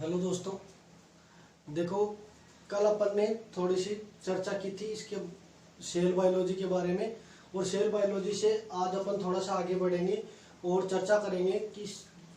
Hello दोस्तों, देखो कल अपन ने थोड़ी सी चर्चा की थी इसके सेल बायोलॉजी के बारे में। और सेल बायोलॉजी से आज अपन थोड़ा सा आगे बढ़ेंगे और चर्चा करेंगे कि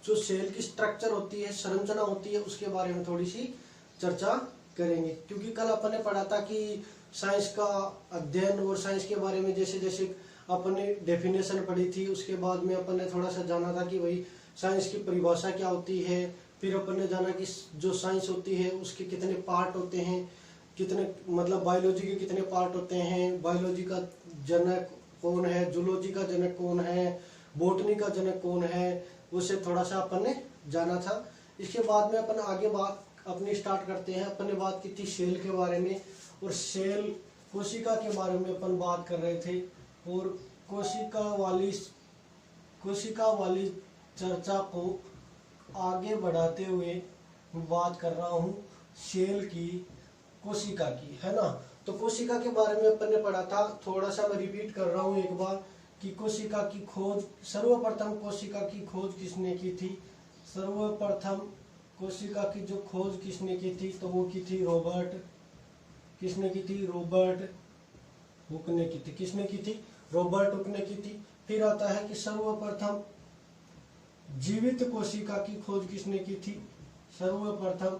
जो सेल की स्ट्रक्चर होती है, संरचना होती है, उसके बारे में थोड़ी सी चर्चा करेंगे। क्योंकि कल अपन ने पढ़ा था कि साइंस का अध्ययन और साइंस के बारे में जैसे जैसे अपन ने डेफिनेशन पढ़ी थी, उसके बाद में अपन ने थोड़ा सा जाना था कि भाई साइंस की परिभाषा क्या होती है। फिर अपन ने जाना कि जो साइंस होती है उसके कितने पार्ट होते हैं, कितने मतलब बायोलॉजी के कितने पार्ट होते हैं, बायोलॉजी का जनक कौन है, जूलॉजी का जनक कौन है, बॉटनी का जनक कौन है, उसे थोड़ा सा अपन ने जाना था। इसके बाद में अपन आगे बात अपनी स्टार्ट करते हैं। अपन ने बात की थी सेल के बारे में और सेल कोशिका के बारे में अपन बात कर रहे थे। और कोशिका वाली चर्चा को आगे बढ़ाते हुए बात कर रहा हूँ सेल की, कोशिका की, है ना। तो कोशिका के बारे में अपन ने पढ़ा था, थोड़ा सा मैं रिपीट कर रहा हूँ एक बार कि कोशिका की खोज, सर्वप्रथम कोशिका की खोज किसने की थी। सर्वप्रथम कोशिका की जो खोज किसने की थी तो वो की थी रॉबर्ट, किसने की थी, रॉबर्ट हुक ने की थी। किसने की थी, रॉबर्ट हुक ने की थी। फिर आता है कि सर्वप्रथम जीवित कोशिका की खोज किसने की थी। सर्वप्रथम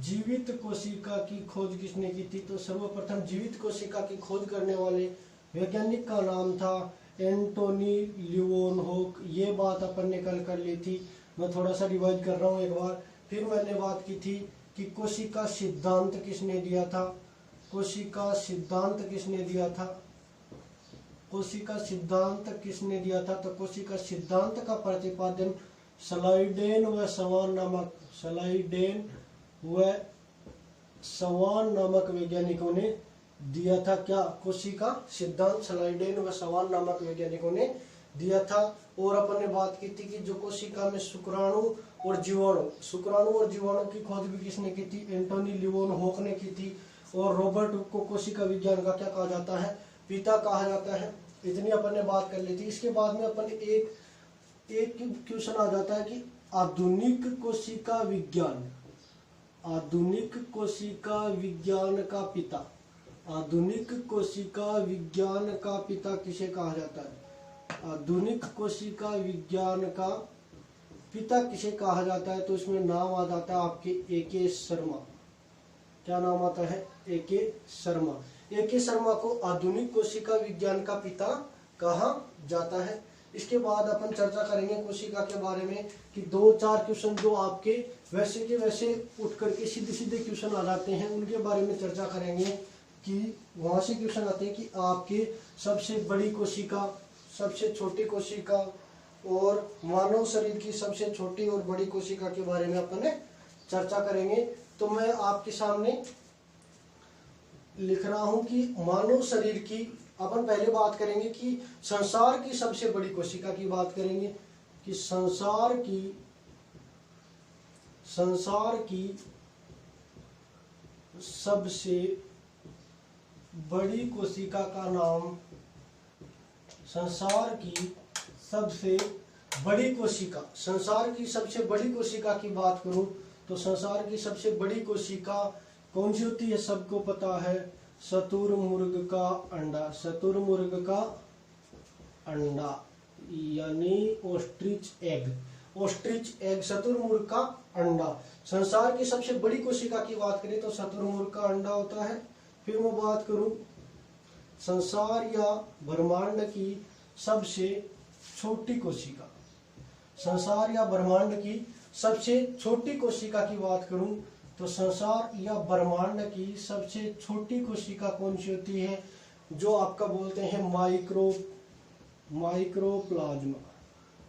जीवित कोशिका की खोज किसने की थी तो सर्वप्रथम जीवित कोशिका की खोज करने वाले वैज्ञानिक का नाम था एंटोनी लियोनहोक। ये बात अपन ने कल कर ली थी, मैं थोड़ा सा रिवाइज कर रहा हूँ एक बार। फिर मैंने बात की थी कि कोशिका सिद्धांत किसने दिया था। कोशिका सिद्धांत किसने दिया था, कोशिका सिद्धांत किसने दिया था तो कोशिका सिद्धांत का प्रतिपादन स्लाइडेन व सवान नामक वैज्ञानिकों ने दिया था। क्या, कोशिका सिद्धांत स्लाइडेन व सवान नामक वैज्ञानिकों ने दिया था। और अपन ने बात की थी कि जो कोशिका में शुक्राणु और जीवाणु की खोज भी किसने की थी, एंटोनी लियोनहोक ने की थी। और रॉबर्ट हुक को कोशिका विज्ञान का क्या कहा जाता है, पिता कहा जाता है। इतनी अपन ने बात कर ली थी। इसके बाद में अपन एक क्वेश्चन आ जाता है कि आधुनिक कोशिका विज्ञान, आधुनिक कोशिका विज्ञान का पिता, आधुनिक कोशिका विज्ञान का पिता किसे कहा जाता है। आधुनिक कोशिका विज्ञान का पिता किसे कहा जाता है तो इसमें नाम आ जाता है आपके A.K. शर्मा। क्या नाम आता है, A.K. शर्मा। A.K. शर्मा को आधुनिक कोशिका विज्ञान का पिता कहा जाता है। इसके बाद अपन चर्चा करेंगे कोशिका के बारे में कि 2-4 क्वेश्चन जो आपके वैसे के वैसे उठ करके सीधे सीधे क्वेश्चन आ जाते हैं, उनके बारे में चर्चा करेंगे कि वहां से क्वेश्चन आते हैं कि आपके सबसे बड़ी कोशिका, सबसे छोटी कोशिका और मानव शरीर की सबसे छोटी और बड़ी कोशिका के बारे में अपन चर्चा करेंगे। तो मैं आपके सामने लिख रहा हूं कि मानव शरीर की अपन पहले बात करेंगे कि संसार की सबसे बड़ी कोशिका की बात करेंगे कि संसार की सबसे बड़ी कोशिका का नाम, संसार की सबसे बड़ी कोशिका, संसार की सबसे बड़ी कोशिका की बात करूं तो संसार की सबसे बड़ी कोशिका कौन सी होती है, सबको पता है, शतुरमुर्ग का अंडा। शतुरमुर्ग का अंडा यानी ऑस्ट्रिच एग, ऑस्ट्रिच एग, शतुरमुर्ग का अंडा। संसार की सबसे बड़ी कोशिका की बात करें तो शतुरमुर्ग का अंडा होता है। फिर मैं बात करूं संसार या ब्रह्मांड की सबसे छोटी कोशिका, संसार या ब्रह्मांड की सबसे छोटी कोशिका की बात करूं तो संसार या ब्रह्मांड की सबसे छोटी कोशिका कौन सी होती है, जो आपका बोलते हैं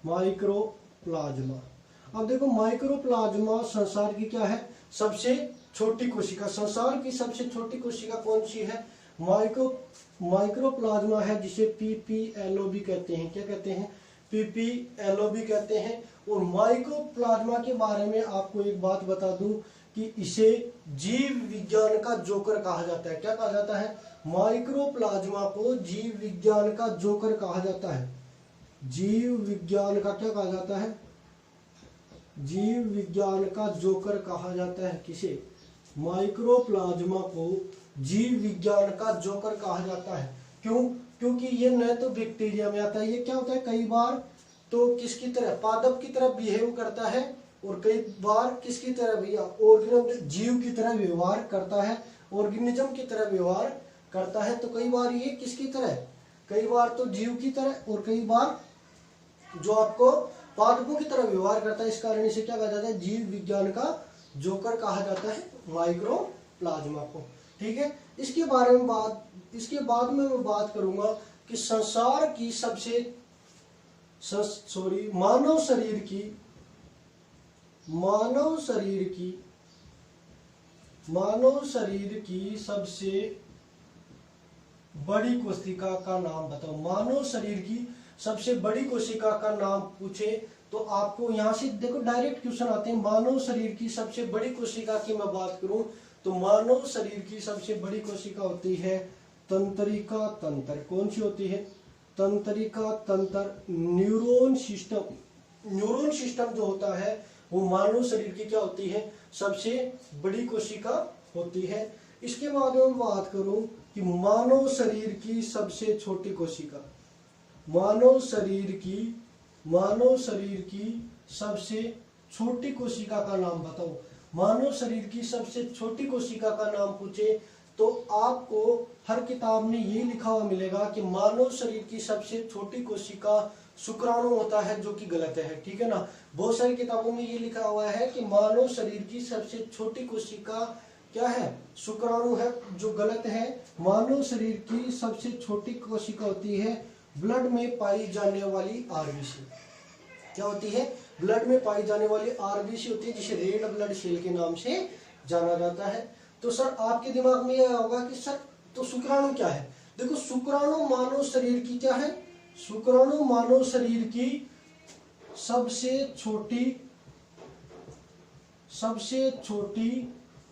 माइक्रोप्लाज्मा। अब देखो माइक्रोप्लाज्मा संसार की क्या है, सबसे छोटी कोशिका। संसार की सबसे छोटी कोशिका कौन सी है, माइक्रोप्लाज्मा है, जिसे PPLOB कहते हैं। क्या कहते हैं, PPLOB कहते हैं। और माइक्रोप्लाज्मा के बारे में आपको एक बात बता दूं कि इसे जीव विज्ञान का जोकर कहा जाता है। क्या कहा जाता है, माइक्रोप्लाज्मा को जीव विज्ञान का जोकर कहा जाता है। जीव विज्ञान का क्या कहा जाता है, जीव विज्ञान का जोकर कहा जाता है। किसे? माइक्रोप्लाज्मा को जीव विज्ञान का जोकर कहा जाता है। क्यों? क्योंकि ये न तो बैक्टीरिया में आता है, ये क्या होता है कई बार तो किसकी तरह, पादप की तरह बिहेव करता है, और कई बार किसकी तरह भी, ऑर्गेनिज्म जीव की तरह व्यवहार करता है, ऑर्गेनिज्म की तरह व्यवहार करता है। तो कई बार ये किसकी तरह, कई बार तो जीव की तरह और कई बार जो आपको पादपों की तरह व्यवहार करता है। इस कारण इसे क्या कहा जाता है? जीव विज्ञान का जोकर कहा जाता है माइक्रोप्लाज्मा को। ठीक है, इसके बारे में बाद में मैं बात करूंगा कि संसार की सबसे मानव शरीर की सबसे बड़ी कोशिका का नाम बताओ। मानव शरीर की सबसे बड़ी कोशिका का नाम पूछे तो आपको यहां से देखो डायरेक्ट क्वेश्चन आते हैं। मानव शरीर की सबसे बड़ी कोशिका की मैं बात करूं तो मानव शरीर की सबसे बड़ी कोशिका होती है तंत्रिका तंत्र। कौन सी होती है? तंत्रिका तंत्र। न्यूरॉन सिस्टम जो होता है वो मानव शरीर की क्या होती है? सबसे बड़ी कोशिका होती है। इसके बाद में बात करूं कि मानव शरीर की सबसे छोटी कोशिका, मानव शरीर की सबसे छोटी कोशिका का नाम बताओ। मानव शरीर की सबसे छोटी कोशिका का नाम पूछे तो आपको हर किताब में ये लिखा हुआ मिलेगा कि मानव शरीर की सबसे छोटी कोशिका शुक्राणु होता है, जो कि गलत है। ठीक है ना, बहुत सारी किताबों में ये लिखा हुआ है कि मानव शरीर की सबसे छोटी कोशिका क्या है? शुक्राणु है, जो गलत है। मानव शरीर की सबसे छोटी कोशिका होती है ब्लड में पाई जाने वाली आरबीसी। क्या होती है? ब्लड में पाई जाने वाली आरबीसी होती है, जिसे रेड ब्लड सेल के नाम से जाना जाता है। तो सर आपके दिमाग में यह होगा कि सर तो शुक्राणु क्या है? देखो शुक्राणु मानव शरीर की क्या है? शुक्राणु मानव शरीर की सबसे छोटी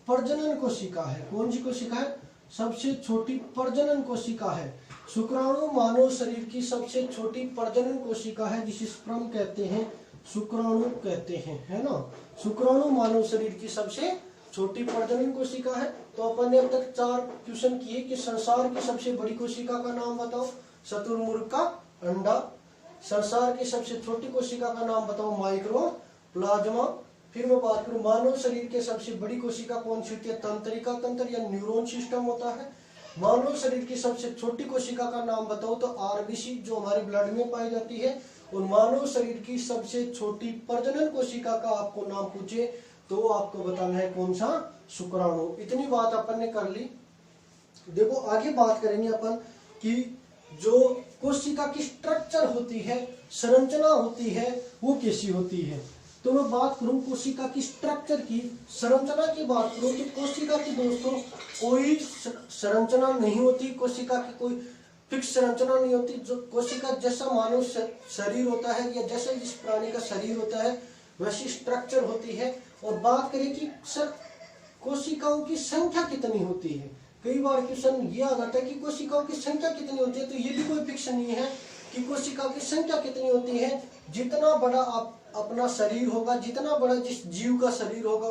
प्रजनन कोशिका है। कौन सी कोशिका है? सबसे छोटी प्रजनन कोशिका है। शुक्राणु मानव शरीर की सबसे छोटी प्रजनन कोशिका है, जिसे स्पर्म कहते हैं, शुक्राणु कहते हैं, है ना। शुक्राणु मानव शरीर की सबसे छोटी प्रजनन कोशिका है। तो अपन ने अब तक 4 क्वेश्चन किए कि संसार की सबसे बड़ी कोशिका का नाम बताओ, शुतुरमुर्ग का अंडा। संसार की सबसे छोटी कोशिका का नाम बताओ, माइक्रोप्लाज्मा। फिर मैं बात करूं मानव शरीर के सबसे बड़ी कोशिका कौन सी होती है? तंत्रिका तंत्र या न्यूरॉन सिस्टम होता है। मानव शरीर की सबसे छोटी कोशिका का नाम बताओ तो आरबीसी, जो हमारे ब्लड में पाई जाती है। और मानव शरीर की सबसे छोटी प्रजनन कोशिका का आपको नाम पूछे तो आपको बताना है कौन सा? शुक्राणु। इतनी बात अपन ने कर ली। देखो आगे बात करेंगे अपन कि जो कोशिका की स्ट्रक्चर होती है, संरचना होती है, वो कैसी होती है। तो मैं बात करूं कोशिका की स्ट्रक्चर की, संरचना की बात करूं तो कोशिका की दोस्तों कोई संरचना नहीं होती। कोशिका की कोई फिक्स संरचना नहीं होती। जो कोशिका जैसा मानव शरीर होता है या जैसा जिस प्राणी का शरीर होता है वैसी स्ट्रक्चर होती है। और बात करें कि सर कोशिकाओं की संख्या कितनी होती है, कई बार क्वेश्चन ये आ जाता है कि कोशिकाओं की संख्या कितनी होती है। तो ये भी कोई फिक्स नहीं है कि कोशिकाओं की संख्या कितनी होती है। जितना बड़ा आप अपना शरीर होगा, जितना बड़ा जिस जीव का शरीर होगा,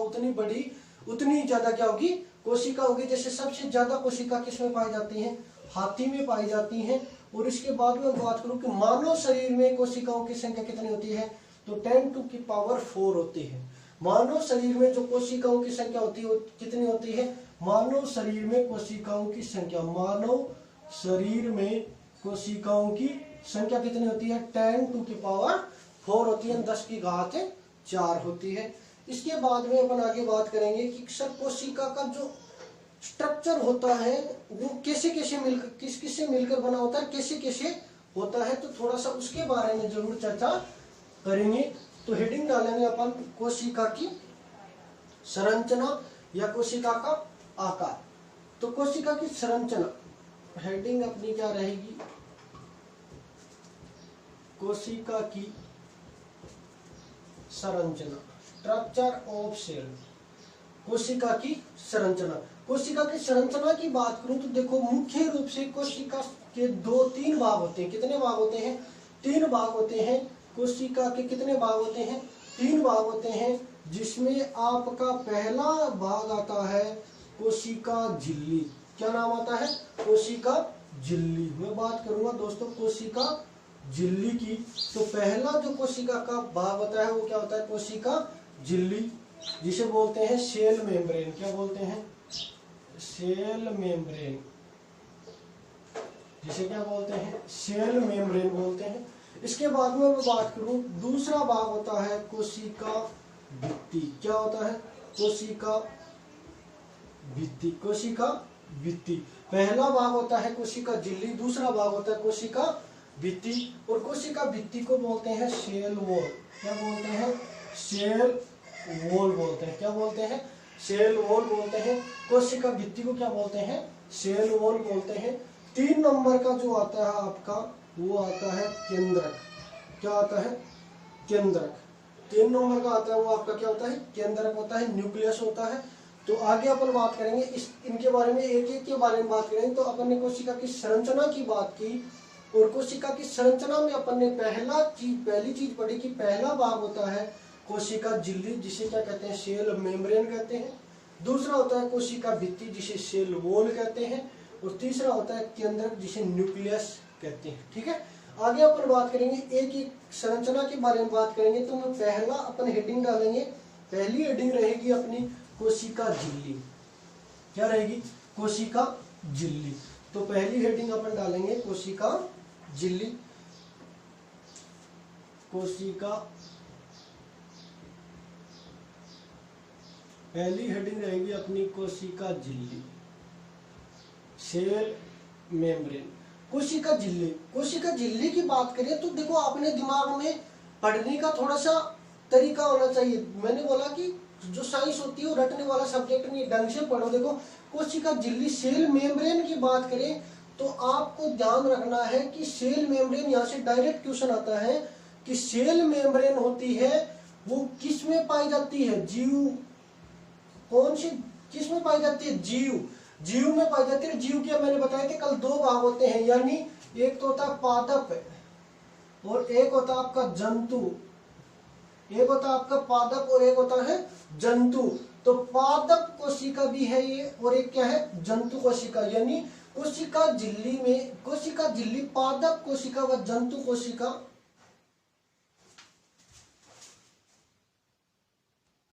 उतनी ज्यादा क्या होगी? कोशिका होगी। जैसे सबसे ज्यादा कोशिका किसमें पाई जाती है? हाथी में पाई जाती है। और इसके बाद में बात करूं कि मानव शरीर में कोशिकाओं की संख्या कितनी होती है तो 10⁴ होती है। मानव शरीर में जो कोशिकाओं की संख्या होती है वो कितनी होती है? मानव शरीर में कोशिकाओं की संख्या, मानव शरीर में कोशिकाओं की संख्या कितनी होती है? 10⁴ होती है, 10⁴ होती है। इसके बाद में अपन आगे बात करेंगे कि सर कोशिका का जो स्ट्रक्चर होता है वो कैसे कैसे मिलकर किस किस से मिलकर बना होता है, कैसे कैसे होता है, तो थोड़ा सा उसके बारे में जरूर चर्चा करेंगे। तो हेडिंग डालेंगे अपन कोशिका की संरचना या कोशिका का आकार। तो कोशिका की संरचना हेडिंग अपनी क्या रहेगी? कोशिका की संरचना, स्ट्रक्चर ऑफ सेल। कोशिका की संरचना, कोशिका की संरचना की बात करूं तो देखो मुख्य रूप से कोशिका के 2-3 भाग होते हैं। कितने भाग होते हैं? 3 भाग होते हैं। कोशिका के कितने भाग होते हैं? 3 भाग होते हैं, जिसमें आपका पहला भाग आता है कोशिका झिल्ली। क्या नाम आता है? कोशिका झिल्ली। मैं बात करूंगा दोस्तों कोशिका झिल्ली की। तो पहला जो कोशिका का भाग होता है वो क्या होता है? कोशिका झिल्ली, जिसे बोलते हैं सेल मेम्ब्रेन। क्या बोलते हैं? Cell membrane. जिसे क्या बोलते हैं? सेल मेम्ब्रेन बोलते हैं। इसके बाद में मैं बात करूं, दूसरा भाग होता है कोशिका भित्ति। क्या होता है? कोशिका भित्ति। कोशिका भित्ति। पहला भाग होता है कोशिका झिल्ली, दूसरा भाग होता है कोशिका भित्ति। और कोशिका भित्ति को बोलते हैं सेल वॉल। क्या बोलते हैं? सेल वॉल बोलते हैं। क्या बोलते हैं? सेल वॉल बोलते हैं। कोशिका भित्ति को क्या बोलते हैं? सेल वॉल बोलते हैं। 3 नंबर का जो आता है आपका, वो आता है केंद्रक। क्या आता है? केंद्रक। 3 नंबर का आता है वो आपका क्या होता है? केंद्रक होता है, न्यूक्लियस होता है। तो आगे अपन बात करेंगे इनके बारे में, एक एक के बारे में बात करेंगे। तो अपन ने कोशिका की संरचना की बात की, और कोशिका की संरचना में अपन ने पहली चीज पढ़ी कि पहला भाग होता है कोशिका झिल्ली, जिसे क्या कहते हैं? सेल मेम्ब्रेन कहते हैं। दूसरा होता है कोशिका भित्ति, जिसे सेल वॉल कहते हैं। और तीसरा होता है केंद्रक, जिसे न्यूक्लियस कहते हैं। ठीक है, आगे अपन बात करेंगे, एक एक संरचना के बारे में बात करेंगे। तो मैं पहला अपन हेडिंग डालेंगे, पहली हेडिंग रहेगी अपनी कोशिका झिल्ली। क्या रहेगी? कोशिका झिल्ली। तो पहली हेडिंग अपन डालेंगे कोशिका झिल्ली। कोशिका, पहली हेडिंग रहेगी अपनी कोशिका झिल्ली, सेल मेम्ब्रेन। कोशिका झिल्ली, कोशिका झिल्ली की बात करें तो देखो, आपने दिमाग में पढ़ने का थोड़ा सा तरीका होना चाहिए। मैंने बोला कि जो साइंस होती है वो रटने वाला सब्जेक्ट नहीं, ढंग से पढ़ो। देखो, कोशिका झिल्ली, सेल मेम्ब्रेन की बात करें तो आपको ध्यान रखना है कि सेल मेम्ब्रेन, यहाँ से डायरेक्ट क्वेश्चन आता है कि सेल मेम्ब्रेन होती है वो किस में पाई जाती है? जीव। कौन सी किस में पाई जाती है? जीव। जीव में पाई जाती है। जीव के मैंने बताया कि कल 2 भाग होते हैं, यानी एक तो होता है पादप और एक होता है आपका जंतु। एक होता है आपका पादप और एक होता है जंतु। तो पादप कोशिका भी है ये, और एक क्या है? जंतु कोशिका। यानी कोशिका झिल्ली में, कोशिका झिल्ली पादप कोशिका व जंतु कोशिका